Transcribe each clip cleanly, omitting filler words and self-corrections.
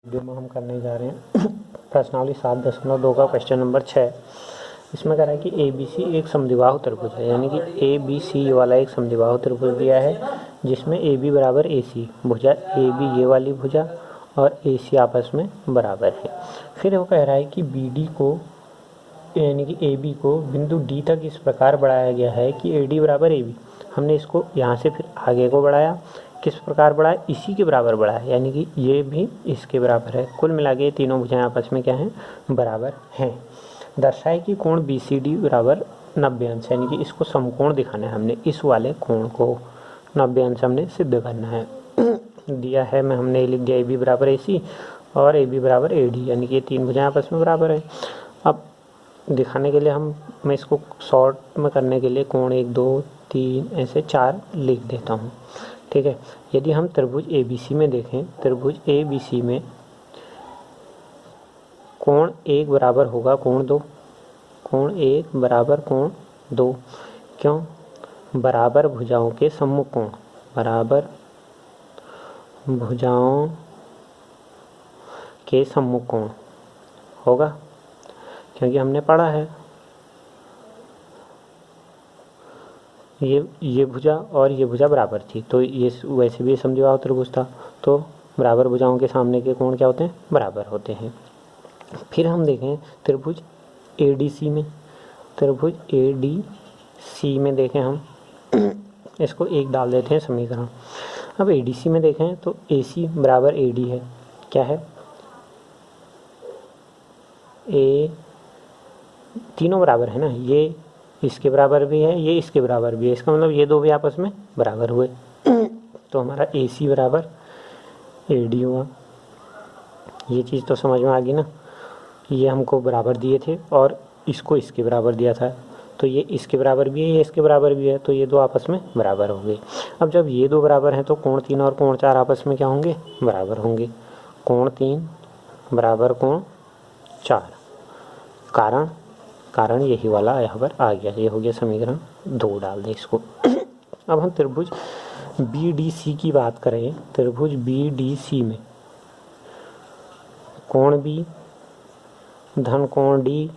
Video में हम करने जा रहे हैं प्रश्नावली 7.2 का क्वेश्चन नंबर 6। इसमें कह रहा है कि ए बी सी एक समद्विबाहु त्रिभुज है, यानी कि ए बी सी वाला एक समद्विबाहु त्रिभुज दिया है जिसमें ए बी बराबर ए सी, भुजा ए बी ये वाली भुजा और ए सी आपस में बराबर है। फिर वो कह रहा है कि बी डी को यानी कि ए बी को बिंदु डी तक इस प्रकार बढ़ाया गया है कि ए डी बराबर ए बी। हमने इसको यहाँ से फिर आगे को बढ़ाया, किस प्रकार बढ़ाया, इसी के बराबर बढ़ाया, यानी कि ये भी इसके बराबर है। कुल मिला के तीनों भुजाएं आपस में क्या हैं, बराबर हैं। दर्शाए कि कोण बी सी डी बराबर 90 अंश, यानी कि इसको समकोण दिखाना है हमने, इस वाले कोण को 90 अंश हमने सिद्ध करना है। दिया है मैं हमने लिख दिया ए बी बराबर ए सी और ए बी बराबर ए डी, यानी कि ये तीन भुजाएं आपस में बराबर है। अब दिखाने के लिए मैं इसको शॉर्ट में करने के लिए कोण 1 2 3 ऐसे 4 लिख देता हूँ, ठीक है। यदि हम त्रिभुज ए बी सी में देखें, त्रिभुज ए बी सी में कोण 1 बराबर होगा कोण 2, कोण 1 बराबर कोण 2। क्यों? बराबर भुजाओं के सम्मुख कोण, बराबर भुजाओं के सम्मुख कोण होगा, क्योंकि हमने पढ़ा है ये भुजा और ये भुजा बराबर थी, तो ये वैसे भी समद्विबाहु त्रिभुज था, तो बराबर भुजाओं के सामने के कोण क्या होते हैं, बराबर होते हैं। फिर हम देखें त्रिभुज ए डी सी में, त्रिभुज ए डी सी में देखें हम इसको एक डाल देते हैं समीकरण। अब ए डी सी में देखें तो ए सी बराबर ए डी है, क्या है, ए तीनों बराबर है ना, ये इसके बराबर भी है, ये इसके बराबर भी है, इसका मतलब ये दो भी आपस में बराबर हुए तो हमारा ए सी बराबर ए डी हुआ। ये चीज़ तो समझ में आ गई ना, ये हमको बराबर दिए थे और इसको इसके बराबर दिया था, तो ये इसके बराबर भी है, ये इसके बराबर भी है, तो ये दो आपस में बराबर हो गए। अब जब ये दो बराबर हैं तो कोण 3 और कोण 4 आपस में क्या होंगे, बराबर होंगे। कोण 3 बराबर कोण 4, कारण यही वाला यहाँ पर आ गया, ये हो गया समीकरण 2, डाल दें इसको। अब हम त्रिभुज बी डी सी की बात करें, त्रिभुज बी डी सी में कोण बी धन कोण डी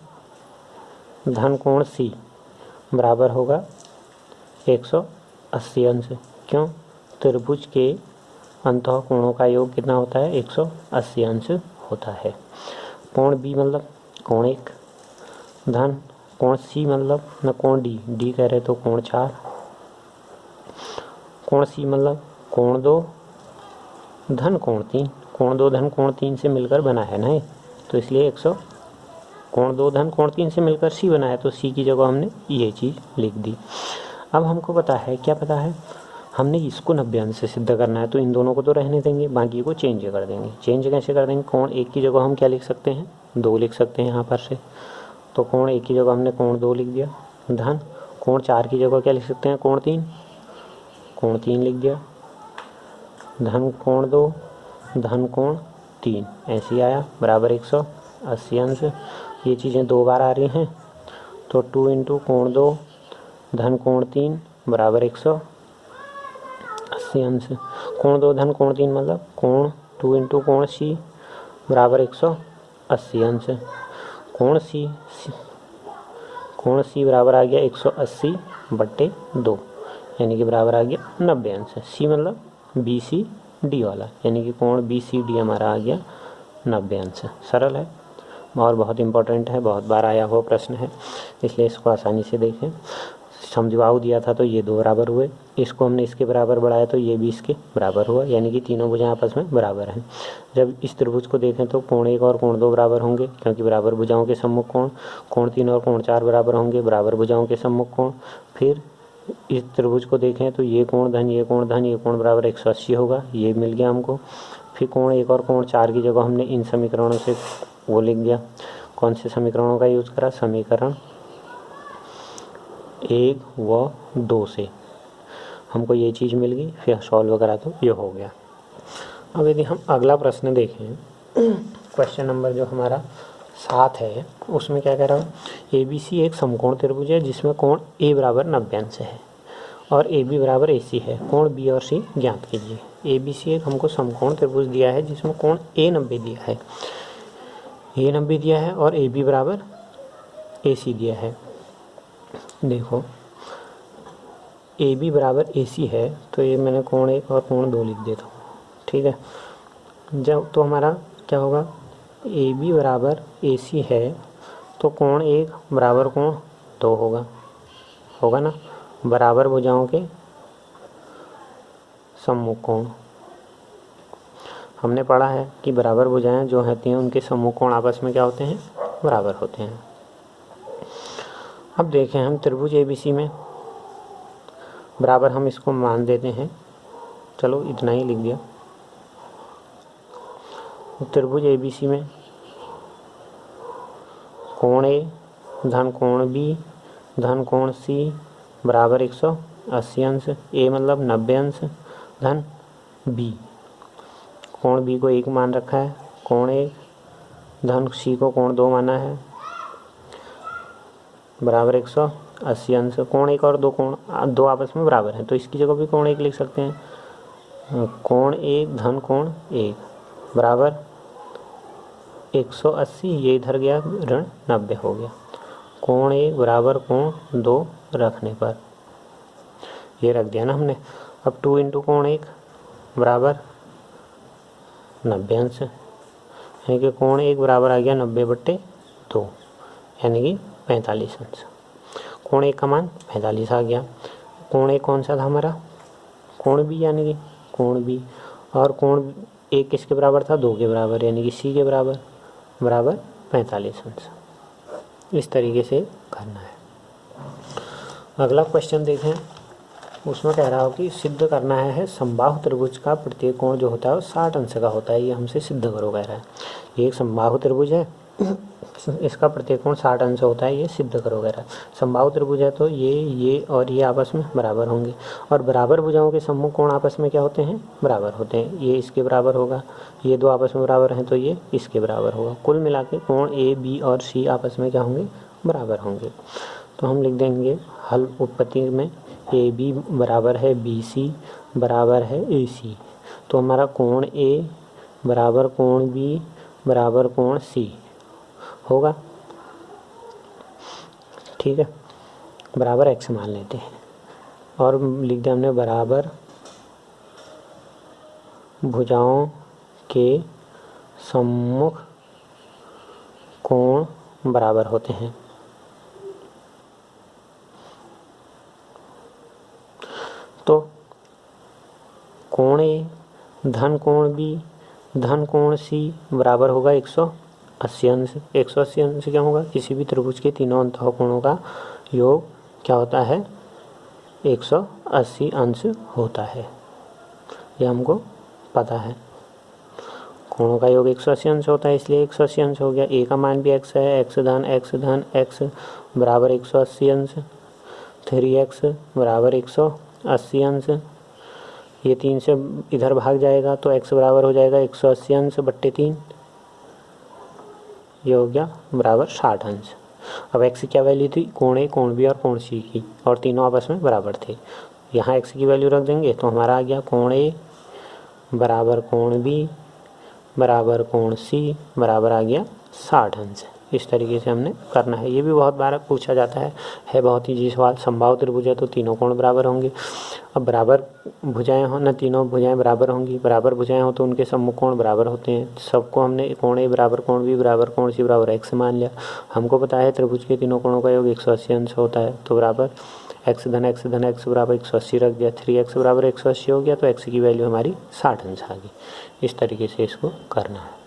धन कोण सी बराबर होगा 180 अंश। क्यों? त्रिभुज के अंतः कोणों का योग कितना होता है, 180 अंश होता है। कोण बी मतलब कोण 1 धन कोण सी मतलब न कोण डी कह रहे तो कोण 4, कोण सी मतलब कोण 2 धन कोण 3, कोण 2 धन कोण 3 से मिलकर बना है ना, तो इसलिए 100 कोण 2 धन कोण 3 से मिलकर सी बना है, तो सी की जगह हमने ये चीज़ लिख दी। अब हमको पता है, क्या पता है, हमने इसको 90 अंश से सिद्ध करना है, तो इन दोनों को तो रहने देंगे, बाकी को चेंज कर देंगे। चेंज कैसे कर देंगे, कोण 1 की जगह हम क्या लिख सकते हैं, 2 लिख सकते हैं यहाँ पर से, तो कोण 1 की जगह हमने कोण 2 लिख दिया, धन कोण 4 की जगह क्या लिख सकते हैं, कोण 3 लिख दिया, धन कोण 2 धन कोण 3 ऐसे ही आया, बराबर 180 अंश। ये चीज़ें 2 बार आ रही हैं, तो 2 इंटू कोण 2 धन कोण 3 बराबर 180 अंश। कोण 2 धन कोण 3 मतलब कोण 2 इंटू कोण सी बराबर 180 अंश। कोण सी बराबर आ गया 180/2, यानी कि बराबर आ गया 90 अंश। सी मतलब बी सी डी वाला, यानी कि कोण बी सी डी हमारा आ गया 90 अंश। सरल है और बहुत इंपॉर्टेंट है, बहुत बार आया हुआ प्रश्न है, इसलिए इसको आसानी से देखें। समद्विबाहु दिया था तो ये दो बराबर हुए, इसको हमने इसके बराबर बढ़ाया तो ये भी इसके बराबर हुआ, यानी कि तीनों भुजाएं आपस में बराबर हैं। जब इस त्रिभुज को देखें तो कोण 1 और कोण 2 बराबर होंगे, क्योंकि बराबर भुजाओं के सम्मुख कोण। कोण 3 और कोण 4 बराबर होंगे, बराबर भुजाओं के सम्मुख कोण। फिर इस त्रिभुज को देखें तो ये कोण धन ये कोण धन ये कोण बराबर 180 होगा, ये मिल गया हमको। फिर कोण 1 और कोण 4 की जगह हमने इन समीकरणों से वो लिख दिया। कौन से समीकरणों का यूज़ करा, समीकरण 1 व 2 से हमको ये चीज़ मिल गई, फिर सॉल्व करा तो ये हो गया। अब यदि हम अगला प्रश्न देखें, क्वेश्चन नंबर जो हमारा 7 है, उसमें क्या कह रहा हूँ, ए बी सी एक समकोण त्रिभुज है जिसमें कोण ए बराबर 90 अंश है और ए बी बराबर ए सी है। कोण बी और सी ज्ञात कीजिए। ABC एक हमको समकोण त्रिभुज दिया है जिसमें कोण A 90 दिया है, A 90 दिया है और AB बराबर AC दिया है। देखो AB बराबर AC है तो ये मैंने कोण 1 और कोण 2 लिख देता हूँ, ठीक है। जब तो हमारा क्या होगा, AB बराबर AC है तो कोण 1 बराबर कोण 2 होगा ना। बराबर भुजाओं के सम्मुख कोण, हमने पढ़ा है कि बराबर भुजाएं जो होती हैं उनके सम्मुख कोण आपस में क्या होते हैं, बराबर होते हैं। अब देखें हम त्रिभुज ABC में बराबर हम इसको मान देते हैं, चलो इतना ही लिख दिया। त्रिभुज ABC में कोण A धन कोण B धन कोण C बराबर 180 अंश, A मतलब 90 अंश धन B, कोण B को 1 मान रखा है, कोण 1 धन C को कोण 2 माना है बराबर 180 अंश। कोण 1 और 2 कोण 2 आपस में बराबर हैं तो इसकी जगह भी कोण 1 लिख सकते हैं। कोण 1 धन कोण 1 बराबर 180, ये इधर गया ऋण 90 हो गया। कोण 1 बराबर कोण 2 रखने पर ये रख दिया ना हमने। अब 2 इंटू कोण 1 बराबर 90 अंश, यानी कि कोण 1 बराबर आ गया 90/2 यानी कि 45 अंश। कोण 1 का मान 45 आ गया। कोण 1 कौन सा था हमारा, कोण B यानी कि कोण B, और कोण 1 किसके बराबर था, 2 के बराबर यानी कि C के बराबर 45 अंश। इस तरीके से करना है। अगला क्वेश्चन देखें, उसमें कह रहा हो कि सिद्ध करना है समबाहु त्रिभुज का प्रत्येक कोण जो होता है वो 60 अंश का होता है, ये हमसे सिद्ध करो कह रहा है। ये एक समबाहु त्रिभुज है, इसका प्रत्येक कोण 60 अंश होता है, ये सिद्ध करो कह रहा है। समबाहु त्रिभुज है तो ये और ये आपस में बराबर होंगे, और बराबर भुजाओं के सम्मुख कोण आपस में क्या होते हैं, बराबर होते हैं। ये इसके बराबर होगा, ये 2 आपस में बराबर हैं तो ये इसके बराबर होगा। कुल मिला के कोण A B और C आपस में क्या होंगे, बराबर होंगे। तो हम लिख देंगे हल उत्पत्ति में AB बराबर है BC बराबर है AC, तो हमारा कोण A बराबर कोण B बराबर कोण C होगा, ठीक है। बराबर x मान लेते हैं और लिख दिया हमने बराबर भुजाओं के सम्मुख कोण बराबर होते हैं। तो कोण A धन कोण B धन कोण C बराबर होगा 180 अंश। 180 अंश क्या होगा, किसी भी त्रिभुज के तीनों अंतः कोणों का योग क्या होता है, 180 अंश होता है, यह हमको पता है। कोणों का योग 180 अंश होता है, इसलिए 180 अंश हो गया। A का मान भी x है, x धन x बराबर 180 अंश, 3x बराबर 180 अंश। ये 3 से इधर भाग जाएगा तो x बराबर हो जाएगा 180 अंश बट्टे 3, ये हो गया बराबर 60 अंश। अब x की क्या वैल्यू थी, कोण A कोण B और कोण C की, और तीनों आपस में बराबर थे। यहाँ x की वैल्यू रख देंगे तो हमारा आ गया कोण A बराबर कोण B बराबर कोण C बराबर आ गया 60 अंश। इस तरीके से हमने करना है। ये भी बहुत बार पूछा जाता है बहुत ही जी सवाल। समबाहु त्रिभुज है तो तीनों कोण बराबर होंगे। अब बराबर भुजाएं हो ना, तीनों भुजाएं बराबर होंगी। बराबर भुजाएं हो तो उनके सम्मुख कोण बराबर होते हैं। सबको हमने कोण A बराबर कोण B बराबर कोण C बराबर x मान लिया। हमको पता है त्रिभुज के तीनों कोणों का योग 180 अंश होता है, तो बराबर x धन x बराबर 180 रख दिया। 3x बराबर 180 हो गया तो x की वैल्यू हमारी 60 अंश आ गई। इस तरीके से इसको करना है।